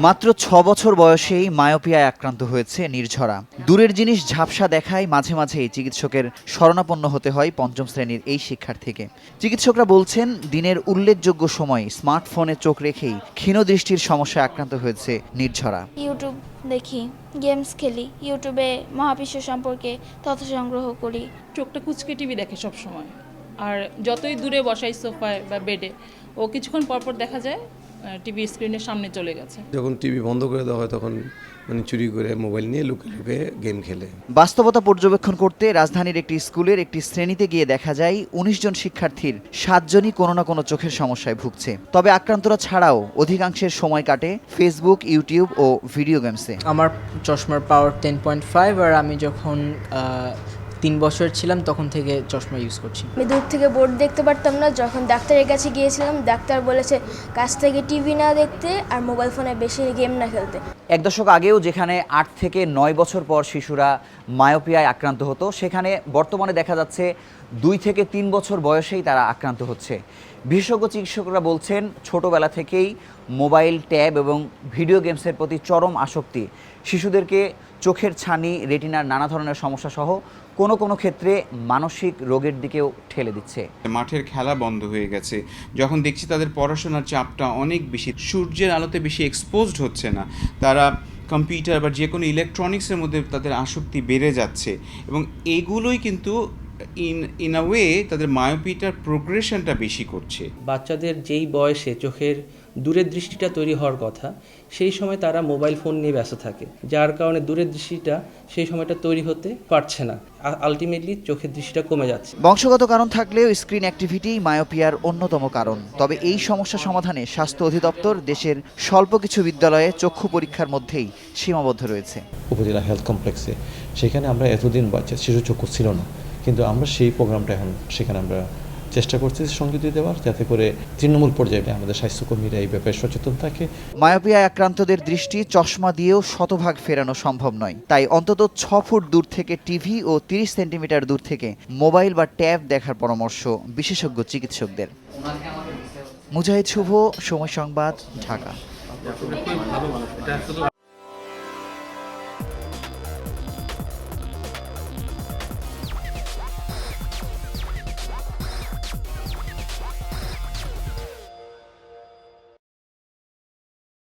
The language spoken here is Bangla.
মাত্র ৬ বছর বয়সেই মায়োপিয়ায় আক্রান্ত হয়েছে নির্ঝরা। দূরের জিনিস ঝাপসা দেখায় মাঝে মাঝেই চিকিৎসকের শরণাপন্ন হতে হয় পঞ্চম শ্রেণীর এই শিক্ষার্থীকে। চিকিৎসকরা বলছেন দিনের উল্লেখযোগ্য সময় স্মার্টফোনে চোখ রেখেই ক্ষীণ দৃষ্টির সমস্যায় আক্রান্ত হয়েছে নির্ঝরা। ইউটিউব দেখি, গেমস খেলি, ইউটিউবে মহাবিশ্ব সম্পর্কে তথ্য সংগ্রহ করি। চোখটা কুচকে টিভি দেখে সব সময়, আর যতই দূরে বসাই সোফায় বা বেডে, ও কিছুক্ষণ পরপর দেখা যায় টিভি স্ক্রিনের সামনে চলে গেছে। যখন টিভি বন্ধ করে দেওয়া হয় তখন চুরি করে মোবাইল নিয়ে লুকিয়ে লুকিয়ে গেম খেলে। বাস্তবতা পর্যবেক্ষণ করতে রাজধানীর একটি স্কুলের একটি শ্রেণীতে গিয়ে দেখা যায় ১৯ জন শিক্ষার্থীর ৭ জনই কোনো না কোনো চোখের সমস্যায় ভুগছে। তবে আক্রান্তরা ছাড়াও অধিকাংশের সময় কাটে ফেসবুক, ইউটিউব ও ভিডিও গেমসে। আমার চশমার পাওয়ার 10.5, আর আমি যখন 3 বছর ছিলাম তখন থেকে চশমা ইউজ করছি। আমি দূর থেকে বোর্ড দেখতে পারতাম না। যখন ডাক্তারের কাছে গিয়েছিলাম, ডাক্তার বলেছে কাছ থেকে টিভি না দেখতে আর মোবাইল ফোনে বেশি গেম না খেলতে। এক দশক আগেও যেখানে ৮ থেকে ৯ বছর পর শিশুরা মায়োপিয়ায় আক্রান্ত হতো, সেখানে বর্তমানে দেখা যাচ্ছে ২ থেকে ৩ বছর বয়সেই তারা আক্রান্ত হচ্ছে। বিশেষজ্ঞ চিকিৎসকরা বলছেন ছোটবেলা থেকেই মোবাইল, ট্যাব এবং ভিডিও গেমসের প্রতি চরম আসক্তি শিশুদেরকে চোখের ছানি, রেটিনার নানা ধরনের সমস্যা সহ কোনো কোনো ক্ষেত্রে মানসিক রোগের দিকেও ঠেলে দিচ্ছে। মাঠের খেলা বন্ধ হয়ে গেছে, যখন দেখছি তাদের পড়াশোনার চাপটা অনেক বেশি, সূর্যের আলোতে বেশি এক্সপোজড হচ্ছে না, তারা কম্পিউটার বা যে কোনো ইলেকট্রনিক্সের মধ্যে তাদের আসক্তি বেড়ে যাচ্ছে, এবং এগুলোই কিন্তু ইন আ ওয়ে তাদের মায়োপিয়ার প্রোগ্রেশনটা বেশি করছে। বাচ্চাদের যেই বয়সে চোখের দূরের দৃষ্টিটা তৈরি হওয়ার কথা, সেই সময় তারা মোবাইল ফোন নিয়ে ব্যস্ত থাকে, যার কারণে দূরের দৃষ্টিটা সেই সময়টা তৈরি হতে পারছে না। আলটিমেটলি চোখের দৃষ্টিটা কমে যাচ্ছে। বংশগত কারণ থাকলেও স্ক্রিন অ্যাক্টিভিটি মায়োপিয়ার অন্যতম কারণ। তবে এই সমস্যা সমাধানে স্বাস্থ্য অধিদপ্তর দেশের স্বল্প কিছু বিদ্যালয়ে চক্ষু পরীক্ষার মধ্যেই সীমাবদ্ধ রয়েছে। উপজেলা হেলথ কমপ্লেক্সে, সেখানে আমরা এতদিন বাচ্চা শিশু চক্ষু ছিল না, কিন্তু আমরা সেই প্রোগ্রামটা এখন সেখানে আমরা চেষ্টা করছি সংযুক্তি দেওয়ার, যাতে করে তৃণমূল পর্যায়ে আমাদের স্বাস্থ্যকর্মীরা এই ব্যাপারে সচেতন থাকে। মায়োপিয়ায় আক্রান্তদের দৃষ্টি চশমা দিয়েও শতভাগ ফেরানো সম্ভব নয়, তাই অন্তত ৬ ফুট দূর থেকে টিভি ও ৩০ সেন্টিমিটার দূর থেকে মোবাইল বা ট্যাব দেখার পরামর্শ বিশেষজ্ঞ চিকিৎসকদের। মুজাহিদ শুভ, সময় সংবাদ, ঢাকা।